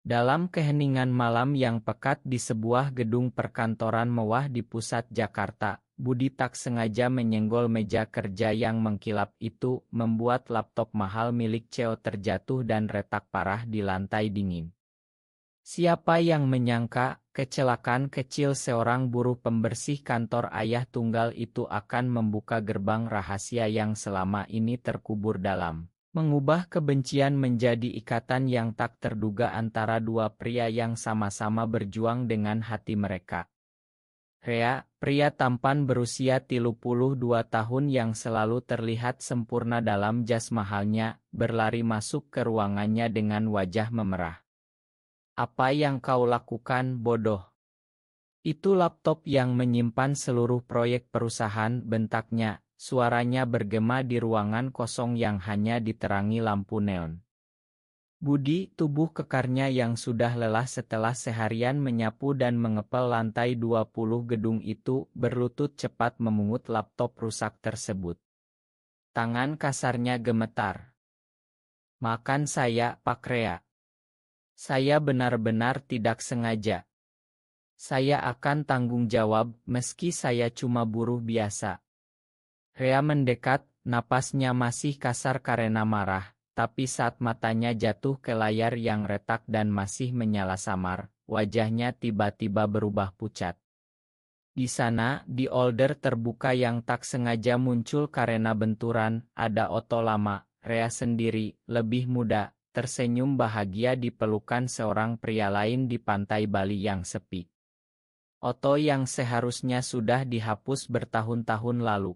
Dalam keheningan malam yang pekat di sebuah gedung perkantoran mewah di pusat Jakarta, Budi tak sengaja menyenggol meja kerja yang mengkilap itu, membuat laptop mahal milik Cheo terjatuh dan retak parah di lantai dingin. Siapa yang menyangka, kecelakaan kecil seorang buruh pembersih kantor ayah tunggal itu akan membuka gerbang rahasia yang selama ini terkubur dalam. Mengubah kebencian menjadi ikatan yang tak terduga antara dua pria yang sama-sama berjuang dengan hati mereka. Rea, pria tampan berusia 32 tahun yang selalu terlihat sempurna dalam jas mahalnya, berlari masuk ke ruangannya dengan wajah memerah. Apa yang kau lakukan, bodoh? Itu laptop yang menyimpan seluruh proyek perusahaan, bentaknya. Suaranya bergema di ruangan kosong yang hanya diterangi lampu neon. Budi, tubuh kekarnya yang sudah lelah setelah seharian menyapu dan mengepel lantai 20 gedung itu, berlutut cepat memungut laptop rusak tersebut. Tangan kasarnya gemetar. Makan saya, Pak Rea. Saya benar-benar tidak sengaja. Saya akan tanggung jawab, meski saya cuma buruh biasa. Rea mendekat, napasnya masih kasar karena marah, tapi saat matanya jatuh ke layar yang retak dan masih menyala samar, wajahnya tiba-tiba berubah pucat. Di sana, di older terbuka yang tak sengaja muncul karena benturan, ada Otto lama, Rea sendiri, lebih muda, tersenyum bahagia di pelukan seorang pria lain di pantai Bali yang sepi. Otto yang seharusnya sudah dihapus bertahun-tahun lalu.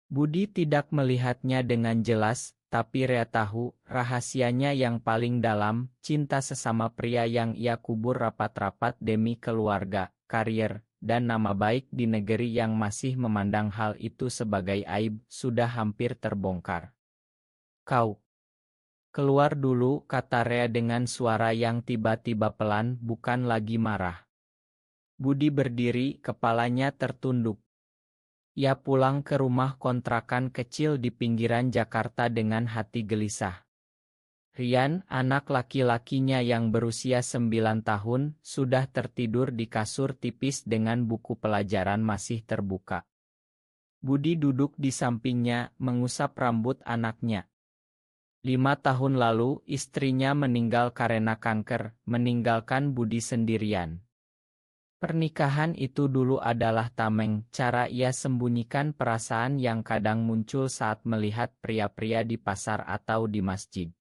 Budi tidak melihatnya dengan jelas, tapi Rea tahu, rahasianya yang paling dalam, cinta sesama pria yang ia kubur rapat-rapat demi keluarga, karier, dan nama baik di negeri yang masih memandang hal itu sebagai aib, sudah hampir terbongkar. Kau keluar dulu, kata Rea dengan suara yang tiba-tiba pelan, bukan lagi marah. Budi berdiri, kepalanya tertunduk. Ia pulang ke rumah kontrakan kecil di pinggiran Jakarta dengan hati gelisah. Rian, anak laki-lakinya yang berusia 9 tahun, sudah tertidur di kasur tipis dengan buku pelajaran masih terbuka. Budi duduk di sampingnya, mengusap rambut anaknya. 5 tahun lalu, istrinya meninggal karena kanker, meninggalkan Budi sendirian. Pernikahan itu dulu adalah tameng, cara ia sembunyikan perasaan yang kadang muncul saat melihat pria-pria di pasar atau di masjid.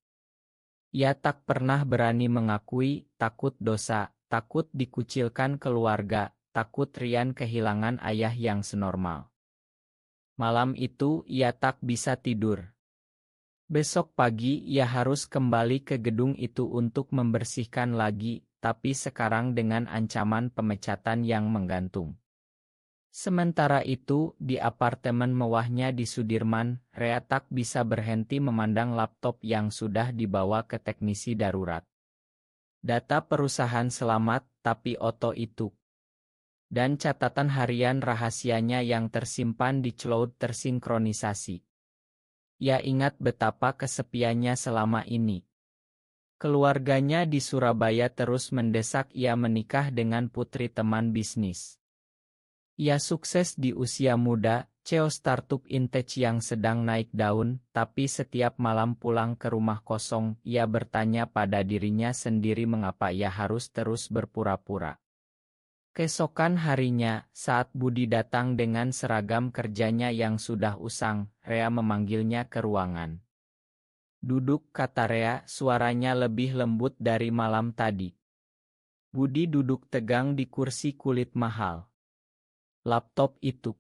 Ia tak pernah berani mengakui, takut dosa, takut dikucilkan keluarga, takut Rian kehilangan ayah yang senormal. Malam itu ia tak bisa tidur. Besok pagi ia harus kembali ke gedung itu untuk membersihkan lagi, tapi sekarang dengan ancaman pemecatan yang menggantung. Sementara itu, di apartemen mewahnya di Sudirman, Rea tak bisa berhenti memandang laptop yang sudah dibawa ke teknisi darurat. Data perusahaan selamat, tapi Otto itu. Dan catatan harian rahasianya yang tersimpan di cloud tersinkronisasi. Ia ingat betapa kesepiannya selama ini. Keluarganya di Surabaya terus mendesak ia menikah dengan putri teman bisnis. Ia sukses di usia muda, CEO startup Intech yang sedang naik daun, tapi setiap malam pulang ke rumah kosong, ia bertanya pada dirinya sendiri mengapa ia harus terus berpura-pura. Keesokan harinya, saat Budi datang dengan seragam kerjanya yang sudah usang, Rea memanggilnya ke ruangan. Duduk, kata Rea, suaranya lebih lembut dari malam tadi. Budi duduk tegang di kursi kulit mahal. Laptop itu.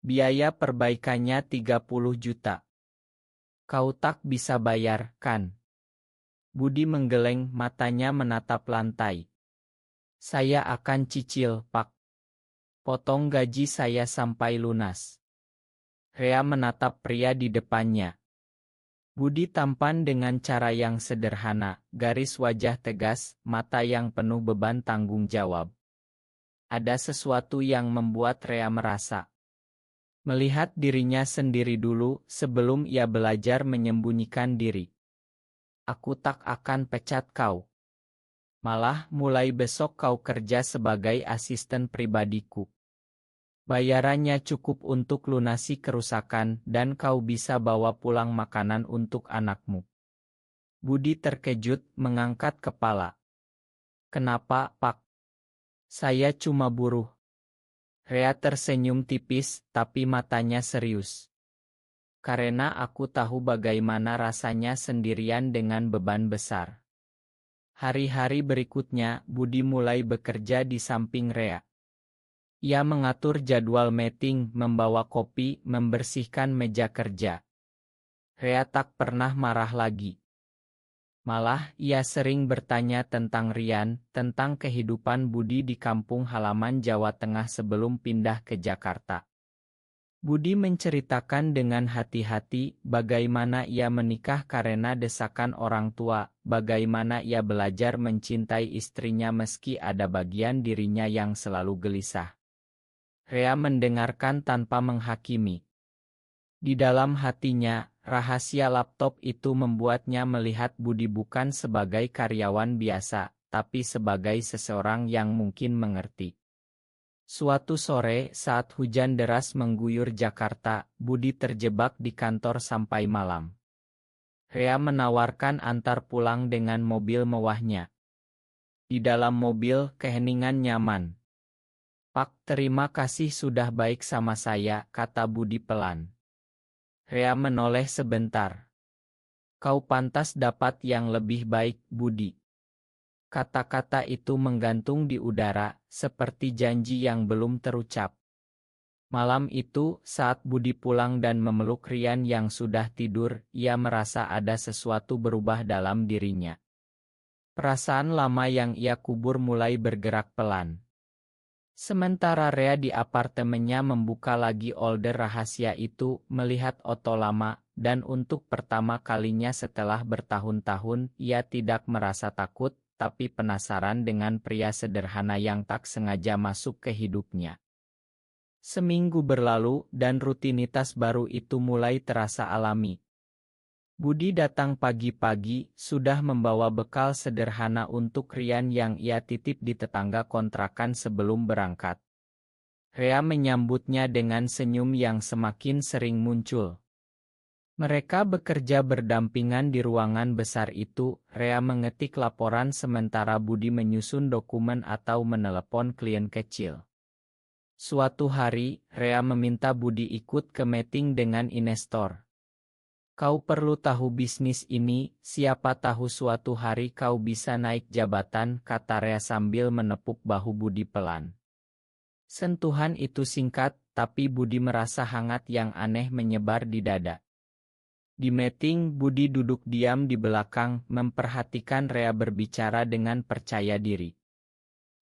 Biaya perbaikannya 30 juta. Kau tak bisa bayar, kan? Budi menggeleng, matanya menatap lantai. Saya akan cicil, Pak. Potong gaji saya sampai lunas. Rea menatap pria di depannya. Budi tampan dengan cara yang sederhana, garis wajah tegas, mata yang penuh beban tanggung jawab. Ada sesuatu yang membuat Rea merasa melihat dirinya sendiri dulu sebelum ia belajar menyembunyikan diri. Aku tak akan pecat kau. Malah mulai besok kau kerja sebagai asisten pribadiku. Bayarannya cukup untuk lunasi kerusakan dan kau bisa bawa pulang makanan untuk anakmu. Budi terkejut mengangkat kepala. Kenapa, Pak? Saya cuma buruh. Rea tersenyum tipis tapi matanya serius. Karena aku tahu bagaimana rasanya sendirian dengan beban besar. Hari-hari berikutnya, Budi mulai bekerja di samping Rea. Ia mengatur jadwal meeting, membawa kopi, membersihkan meja kerja. Rea tak pernah marah lagi. Malah, ia sering bertanya tentang Rian, tentang kehidupan Budi di kampung halaman Jawa Tengah sebelum pindah ke Jakarta. Budi menceritakan dengan hati-hati bagaimana ia menikah karena desakan orang tua, bagaimana ia belajar mencintai istrinya meski ada bagian dirinya yang selalu gelisah. Rea mendengarkan tanpa menghakimi. Di dalam hatinya, rahasia laptop itu membuatnya melihat Budi bukan sebagai karyawan biasa, tapi sebagai seseorang yang mungkin mengerti. Suatu sore, saat hujan deras mengguyur Jakarta, Budi terjebak di kantor sampai malam. Rea menawarkan antar pulang dengan mobil mewahnya. Di dalam mobil, keheningan nyaman. Pak, terima kasih sudah baik sama saya, kata Budi pelan. Rea menoleh sebentar. Kau pantas dapat yang lebih baik, Budi. Kata-kata itu menggantung di udara, seperti janji yang belum terucap. Malam itu, saat Budi pulang dan memeluk Rian yang sudah tidur, ia merasa ada sesuatu berubah dalam dirinya. Perasaan lama yang ia kubur mulai bergerak pelan. Sementara Rea di apartemennya membuka lagi folder rahasia itu, melihat foto lama, dan untuk pertama kalinya setelah bertahun-tahun, ia tidak merasa takut, tapi penasaran dengan pria sederhana yang tak sengaja masuk ke hidupnya. Seminggu berlalu, dan rutinitas baru itu mulai terasa alami. Budi datang pagi-pagi, sudah membawa bekal sederhana untuk Rian yang ia titip di tetangga kontrakan sebelum berangkat. Rea menyambutnya dengan senyum yang semakin sering muncul. Mereka bekerja berdampingan di ruangan besar itu. Rea mengetik laporan sementara Budi menyusun dokumen atau menelepon klien kecil. Suatu hari, Rea meminta Budi ikut ke meeting dengan investor. Kau perlu tahu bisnis ini, siapa tahu suatu hari kau bisa naik jabatan, kata Rea sambil menepuk bahu Budi pelan. Sentuhan itu singkat, tapi Budi merasa hangat yang aneh menyebar di dada. Di meeting, Budi duduk diam di belakang, memperhatikan Rea berbicara dengan percaya diri.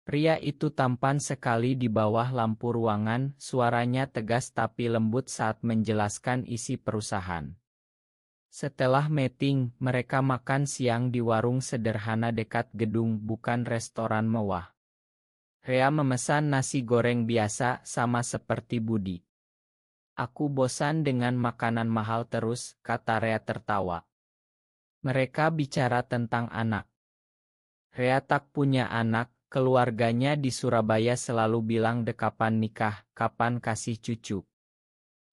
Pria itu tampan sekali di bawah lampu ruangan, suaranya tegas tapi lembut saat menjelaskan isi perusahaan. Setelah meeting, mereka makan siang di warung sederhana dekat gedung, bukan restoran mewah. Rea memesan nasi goreng biasa, sama seperti Budi. Aku bosan dengan makanan mahal terus, kata Rea tertawa. Mereka bicara tentang anak. Rea tak punya anak, keluarganya di Surabaya selalu bilang kapan nikah, kapan kasih cucu.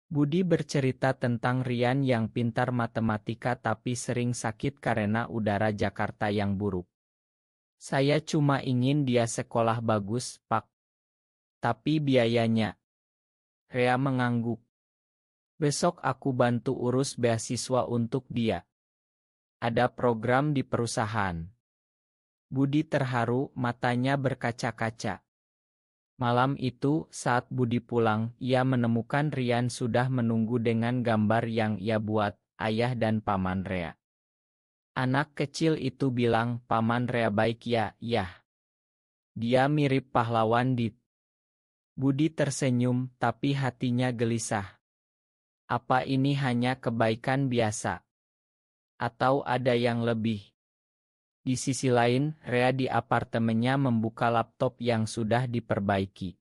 Budi bercerita tentang Rian yang pintar matematika tapi sering sakit karena udara Jakarta yang buruk. Saya cuma ingin dia sekolah bagus, Pak. Tapi biayanya. Rea mengangguk. Besok aku bantu urus beasiswa untuk dia. Ada program di perusahaan. Budi terharu, matanya berkaca-kaca. Malam itu, saat Budi pulang, ia menemukan Rian sudah menunggu dengan gambar yang ia buat, ayah dan paman Rea. Anak kecil itu bilang, paman Rea baik ya, yah. Dia mirip pahlawan Dit. Budi tersenyum, tapi hatinya gelisah. Apa ini hanya kebaikan biasa? Atau ada yang lebih? Di sisi lain, Rea di apartemennya membuka laptop yang sudah diperbaiki.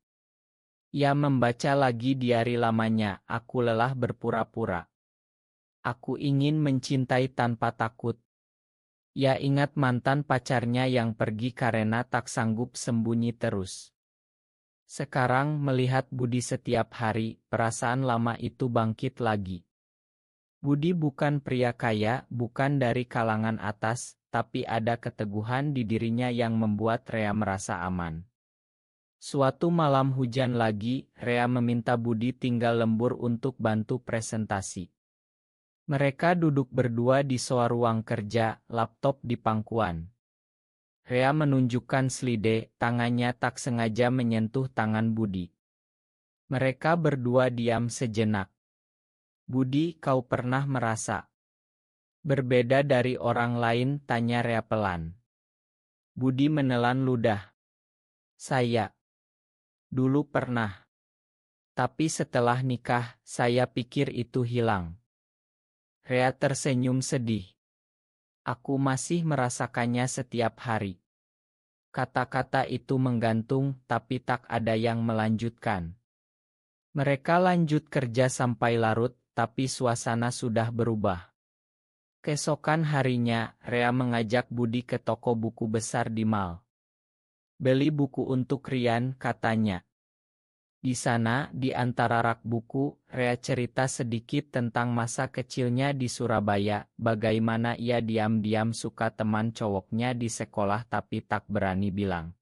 Ia membaca lagi diari lamanya, aku lelah berpura-pura. Aku ingin mencintai tanpa takut. Ia ingat mantan pacarnya yang pergi karena tak sanggup sembunyi terus. Sekarang melihat Budi setiap hari, perasaan lama itu bangkit lagi. Budi bukan pria kaya, bukan dari kalangan atas, tapi ada keteguhan di dirinya yang membuat Rea merasa aman. Suatu malam hujan lagi, Rea meminta Budi tinggal lembur untuk bantu presentasi. Mereka duduk berdua di soa ruang kerja, laptop di pangkuan. Rea menunjukkan slide, tangannya tak sengaja menyentuh tangan Budi. Mereka berdua diam sejenak. Budi, kau pernah merasa berbeda dari orang lain? Tanya Rea pelan. Budi menelan ludah. Saya dulu pernah. Tapi setelah nikah, saya pikir itu hilang. Rea tersenyum sedih. Aku masih merasakannya setiap hari. Kata-kata itu menggantung, tapi tak ada yang melanjutkan. Mereka lanjut kerja sampai larut, tapi suasana sudah berubah. Keesokan harinya, Rea mengajak Budi ke toko buku besar di Mall. Beli buku untuk Rian, katanya. Di sana, di antara rak buku, Rea cerita sedikit tentang masa kecilnya di Surabaya, bagaimana ia diam-diam suka teman cowoknya di sekolah tapi tak berani bilang.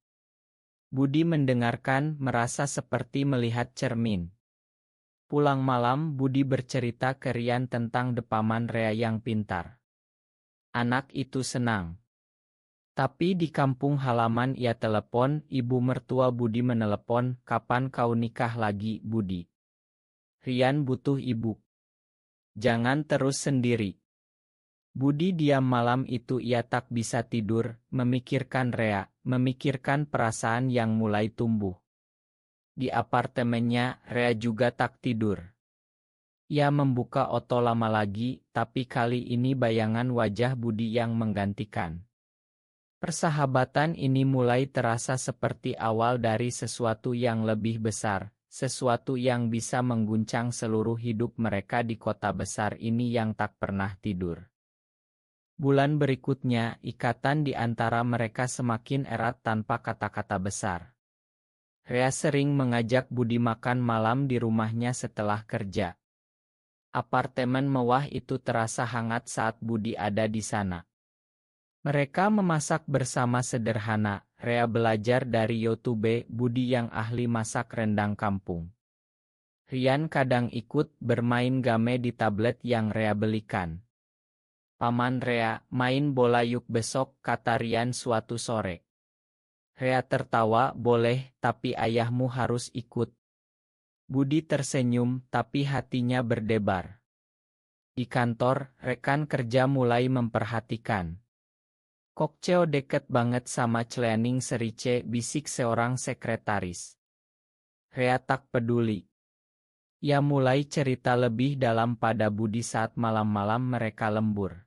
Budi mendengarkan, merasa seperti melihat cermin. Pulang malam, Budi bercerita ke Rian tentang depaman Rea yang pintar. Anak itu senang. Tapi di kampung halaman ia telepon, ibu mertua Budi menelepon, kapan kau nikah lagi, Budi? Rian butuh ibu. Jangan terus sendiri. Budi diam malam itu ia tak bisa tidur, memikirkan Rea, memikirkan perasaan yang mulai tumbuh. Di apartemennya, Rea juga tak tidur. Ia membuka oto lama lagi, tapi kali ini bayangan wajah Budi yang menggantikan. Persahabatan ini mulai terasa seperti awal dari sesuatu yang lebih besar, sesuatu yang bisa mengguncang seluruh hidup mereka di kota besar ini yang tak pernah tidur. Bulan berikutnya, ikatan di antara mereka semakin erat tanpa kata-kata besar. Rea sering mengajak Budi makan malam di rumahnya setelah kerja. Apartemen mewah itu terasa hangat saat Budi ada di sana. Mereka memasak bersama sederhana. Rea belajar dari YouTube Budi yang ahli masak rendang kampung. Rian kadang ikut bermain game di tablet yang Rea belikan. Paman Rea, main bola yuk besok, kata Rian suatu sore. Rea tertawa, boleh, tapi ayahmu harus ikut. Budi tersenyum, tapi hatinya berdebar. Di kantor, rekan kerja mulai memperhatikan. Kokceo deket banget sama Cleaning Serice, bisik seorang sekretaris. Rea tak peduli. Ia mulai cerita lebih dalam pada Budi saat malam-malam mereka lembur.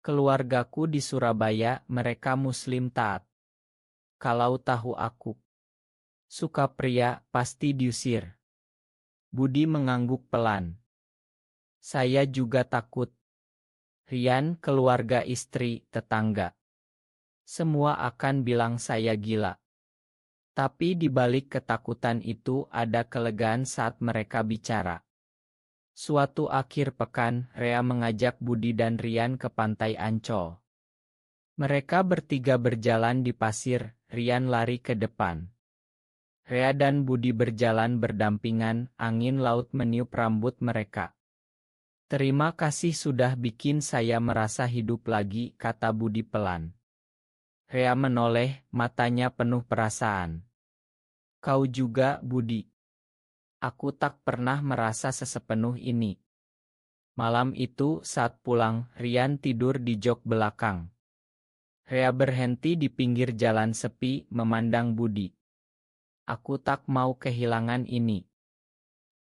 Keluargaku di Surabaya, mereka Muslim taat. Kalau tahu aku suka pria, pasti diusir. Budi mengangguk pelan. Saya juga takut. Rian, keluarga, istri, tetangga. Semua akan bilang saya gila. Tapi di balik ketakutan itu ada kelegaan saat mereka bicara. Suatu akhir pekan, Rea mengajak Budi dan Rian ke pantai Ancol. Mereka bertiga berjalan di pasir, Rian lari ke depan. Rea dan Budi berjalan berdampingan, angin laut meniup rambut mereka. Terima kasih sudah bikin saya merasa hidup lagi, kata Budi pelan. Rea menoleh, matanya penuh perasaan. Kau juga, Budi. Aku tak pernah merasa sesepenuh ini. Malam itu, saat pulang, Rian tidur di jok belakang. Rea berhenti di pinggir jalan sepi, memandang Budi. Aku tak mau kehilangan ini.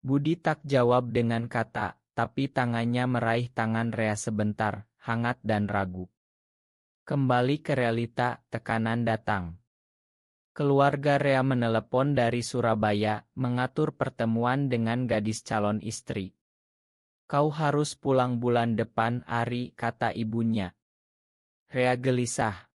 Budi tak jawab dengan kata, tapi tangannya meraih tangan Rea sebentar, hangat dan ragu. Kembali ke realita, tekanan datang. Keluarga Rea menelepon dari Surabaya, mengatur pertemuan dengan gadis calon istri. Kau harus pulang bulan depan, Ari, kata ibunya. Rea gelisah.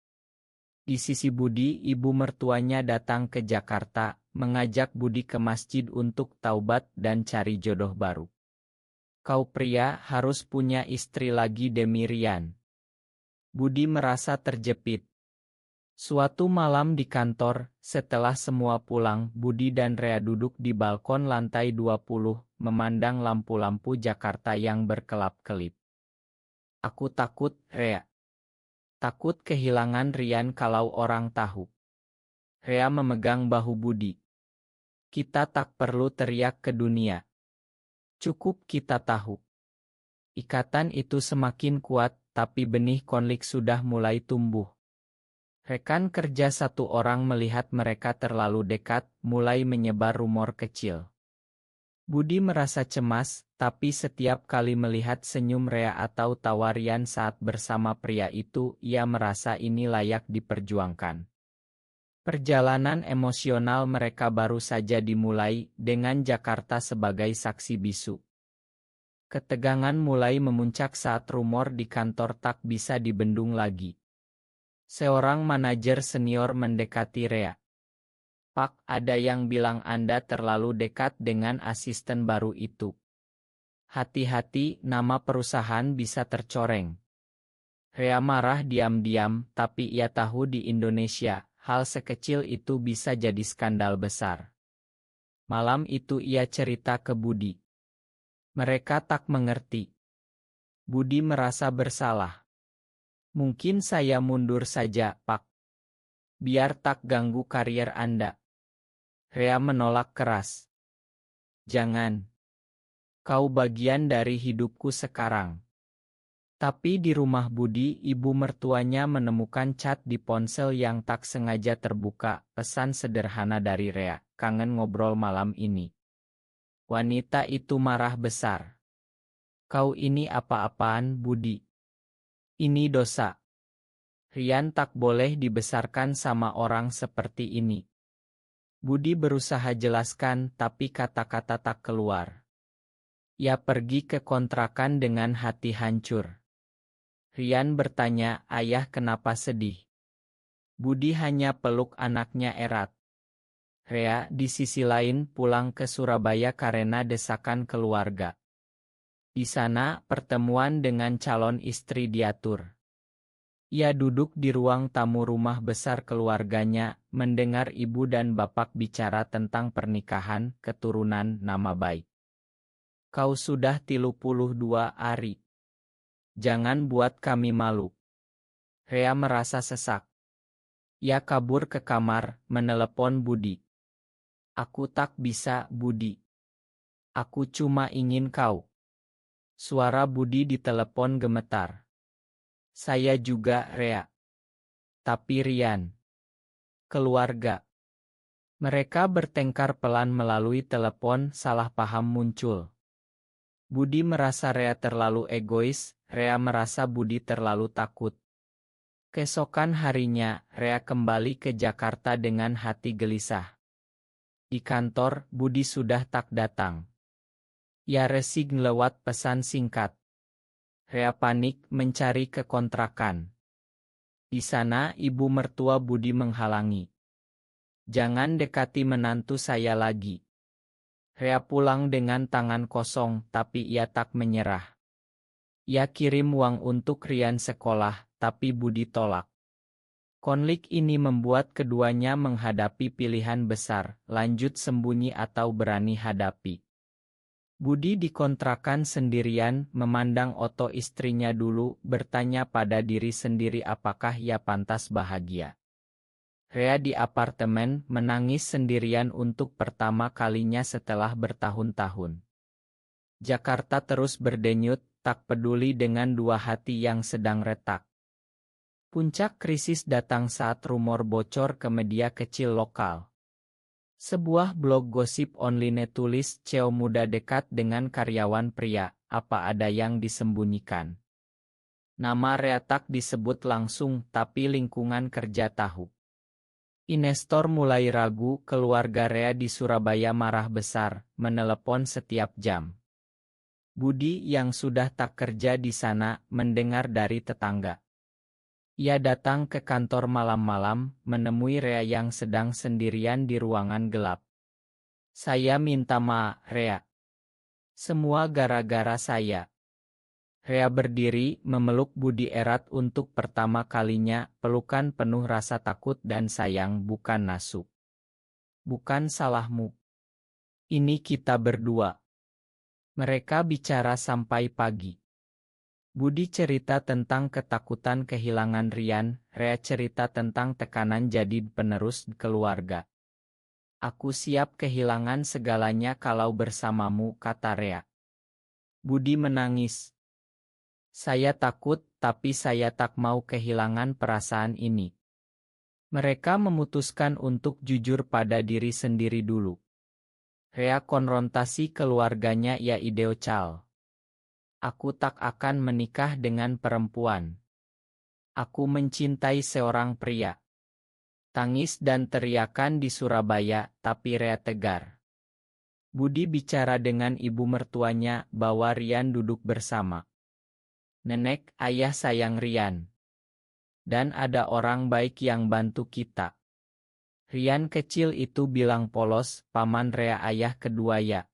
Di sisi Budi, ibu mertuanya datang ke Jakarta, mengajak Budi ke masjid untuk taubat dan cari jodoh baru. Kau pria harus punya istri lagi demi Rian. Budi merasa terjepit. Suatu malam di kantor, setelah semua pulang, Budi dan Rea duduk di balkon lantai 20, memandang lampu-lampu Jakarta yang berkelap-kelip. Aku takut, Rea. Takut kehilangan Rian kalau orang tahu. Rea memegang bahu Budi. Kita tak perlu teriak ke dunia. Cukup kita tahu. Ikatan itu semakin kuat, tapi benih konflik sudah mulai tumbuh. Rekan kerja satu orang melihat mereka terlalu dekat, mulai menyebar rumor kecil. Budi merasa cemas, tapi setiap kali melihat senyum Rea atau tawa Rian saat bersama pria itu, ia merasa ini layak diperjuangkan. Perjalanan emosional mereka baru saja dimulai, dengan Jakarta sebagai saksi bisu. Ketegangan mulai memuncak saat rumor di kantor tak bisa dibendung lagi. Seorang manajer senior mendekati Rea. Pak, ada yang bilang Anda terlalu dekat dengan asisten baru itu. Hati-hati, nama perusahaan bisa tercoreng. Rea marah diam-diam, tapi ia tahu di Indonesia, hal sekecil itu bisa jadi skandal besar. Malam itu ia cerita ke Budi. Mereka tak mengerti. Budi merasa bersalah. Mungkin saya mundur saja, Pak. Biar tak ganggu karier Anda. Rea menolak keras. Jangan. Kau bagian dari hidupku sekarang. Tapi di rumah Budi, ibu mertuanya menemukan chat di ponsel yang tak sengaja terbuka, pesan sederhana dari Rea, kangen ngobrol malam ini. Wanita itu marah besar. Kau ini apa-apaan, Budi? Ini dosa. Rian tak boleh dibesarkan sama orang seperti ini. Budi berusaha jelaskan, tapi kata-kata tak keluar. Ia pergi ke kontrakan dengan hati hancur. Rian bertanya, ayah kenapa sedih? Budi hanya peluk anaknya erat. Rea, di sisi lain, pulang ke Surabaya karena desakan keluarga. Di sana, pertemuan dengan calon istri diatur. Ia duduk di ruang tamu rumah besar keluarganya, mendengar ibu dan bapak bicara tentang pernikahan, keturunan, nama baik. Kau sudah 32 hari. Jangan buat kami malu. Rea merasa sesak. Ia kabur ke kamar, menelepon Budi. Aku tak bisa, Budi. Aku cuma ingin kau. Suara Budi di telepon gemetar. Saya juga, Rea. Tapi Rian. Keluarga. Mereka bertengkar pelan melalui telepon, salah paham muncul. Budi merasa Rea terlalu egois, Rea merasa Budi terlalu takut. Keesokan harinya, Rea kembali ke Jakarta dengan hati gelisah. Di kantor, Budi sudah tak datang. Ia resign lewat pesan singkat. Rea panik mencari ke kontrakan. Di sana, ibu mertua Budi menghalangi. Jangan dekati menantu saya lagi. Rea pulang dengan tangan kosong, tapi ia tak menyerah. Ia kirim uang untuk Rian sekolah, tapi Budi tolak. Konflik ini membuat keduanya menghadapi pilihan besar, lanjut sembunyi atau berani hadapi. Budi dikontrakan sendirian, memandang Oto istrinya dulu, bertanya pada diri sendiri apakah ia pantas bahagia. Rea di apartemen, menangis sendirian untuk pertama kalinya setelah bertahun-tahun. Jakarta terus berdenyut, tak peduli dengan dua hati yang sedang retak. Puncak krisis datang saat rumor bocor ke media kecil lokal. Sebuah blog gosip online tulis CEO muda dekat dengan karyawan pria, apa ada yang disembunyikan. Nama Rea tak disebut langsung, tapi lingkungan kerja tahu. Investor mulai ragu, keluarga Rea di Surabaya marah besar, menelepon setiap jam. Budi yang sudah tak kerja di sana, mendengar dari tetangga. Ia datang ke kantor malam-malam, menemui Rea yang sedang sendirian di ruangan gelap. "Saya minta maaf, Rea. Semua gara-gara saya." Rea berdiri, memeluk Budi erat untuk pertama kalinya, pelukan penuh rasa takut dan sayang, "Bukan Nasu. Bukan salahmu. Ini kita berdua." Mereka bicara sampai pagi. Budi cerita tentang ketakutan kehilangan Rian, Rea cerita tentang tekanan jadi penerus keluarga. "Aku siap kehilangan segalanya kalau bersamamu," kata Rea. Budi menangis. "Saya takut, tapi saya tak mau kehilangan perasaan ini." Mereka memutuskan untuk jujur pada diri sendiri dulu. Rea konfrontasi keluarganya, "Ya Ideo Chal. Aku tak akan menikah dengan perempuan. Aku mencintai seorang pria." Tangis dan teriakan di Surabaya, tapi Rea tegar. Budi bicara dengan ibu mertuanya, bawa Rian duduk bersama. "Nenek, ayah sayang Rian. Dan ada orang baik yang bantu kita." Rian kecil itu bilang polos, "Paman Rea ayah kedua ya."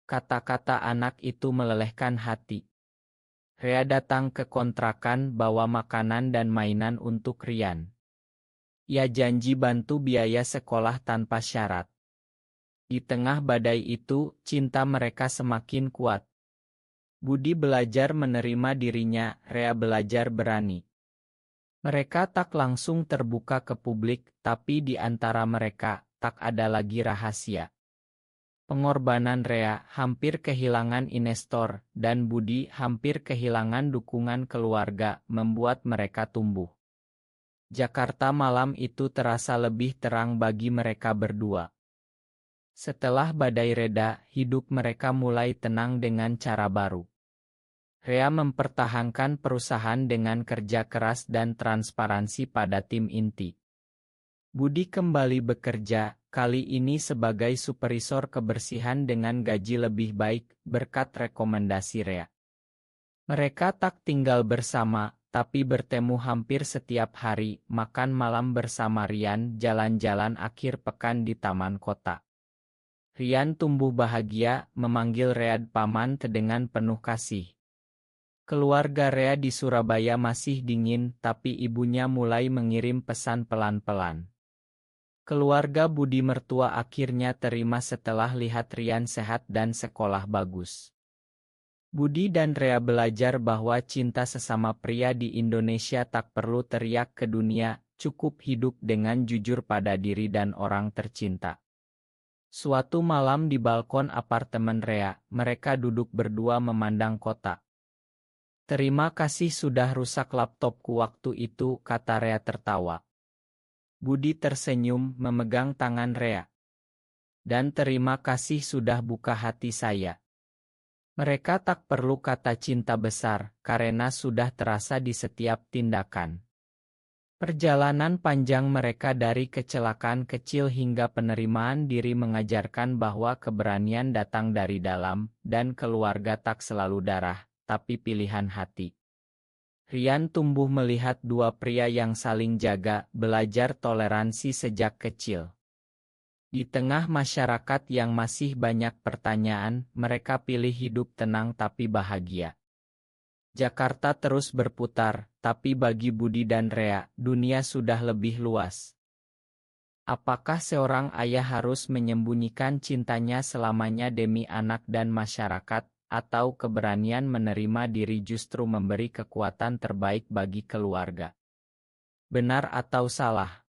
Kata-kata anak itu melelehkan hati. Rea datang ke kontrakan bawa makanan dan mainan untuk Rian. Ia janji bantu biaya sekolah tanpa syarat. Di tengah badai itu, cinta mereka semakin kuat. Budi belajar menerima dirinya, Rea belajar berani. Mereka tak langsung terbuka ke publik, tapi di antara mereka, tak ada lagi rahasia. Pengorbanan Rea hampir kehilangan investor, dan Budi hampir kehilangan dukungan keluarga, membuat mereka tumbuh. Jakarta malam itu terasa lebih terang bagi mereka berdua. Setelah badai reda, hidup mereka mulai tenang dengan cara baru. Rea mempertahankan perusahaan dengan kerja keras dan transparansi pada tim inti. Budi kembali bekerja, kali ini sebagai supervisor kebersihan dengan gaji lebih baik, berkat rekomendasi Rea. Mereka tak tinggal bersama, tapi bertemu hampir setiap hari, makan malam bersama Rian, jalan-jalan akhir pekan di taman kota. Rian tumbuh bahagia, memanggil Rea paman dengan penuh kasih. Keluarga Rea di Surabaya masih dingin, tapi ibunya mulai mengirim pesan pelan-pelan. Keluarga Budi mertua akhirnya terima setelah lihat Rian sehat dan sekolah bagus. Budi dan Rea belajar bahwa cinta sesama pria di Indonesia tak perlu teriak ke dunia, cukup hidup dengan jujur pada diri dan orang tercinta. Suatu malam di balkon apartemen Rea, mereka duduk berdua memandang kota. "Terima kasih sudah rusak laptopku waktu itu," kata Rea tertawa. Budi tersenyum, memegang tangan Rea. "Dan terima kasih sudah buka hati saya." Mereka tak perlu kata cinta besar, karena sudah terasa di setiap tindakan. Perjalanan panjang mereka dari kecelakaan kecil hingga penerimaan diri mengajarkan bahwa keberanian datang dari dalam, dan keluarga tak selalu darah, tapi pilihan hati. Rian tumbuh melihat dua pria yang saling jaga, belajar toleransi sejak kecil. Di tengah masyarakat yang masih banyak pertanyaan, mereka pilih hidup tenang tapi bahagia. Jakarta terus berputar, tapi bagi Budi dan Rea, dunia sudah lebih luas. Apakah seorang ayah harus menyembunyikan cintanya selamanya demi anak dan masyarakat? Atau keberanian menerima diri justru memberi kekuatan terbaik bagi keluarga? Benar atau salah?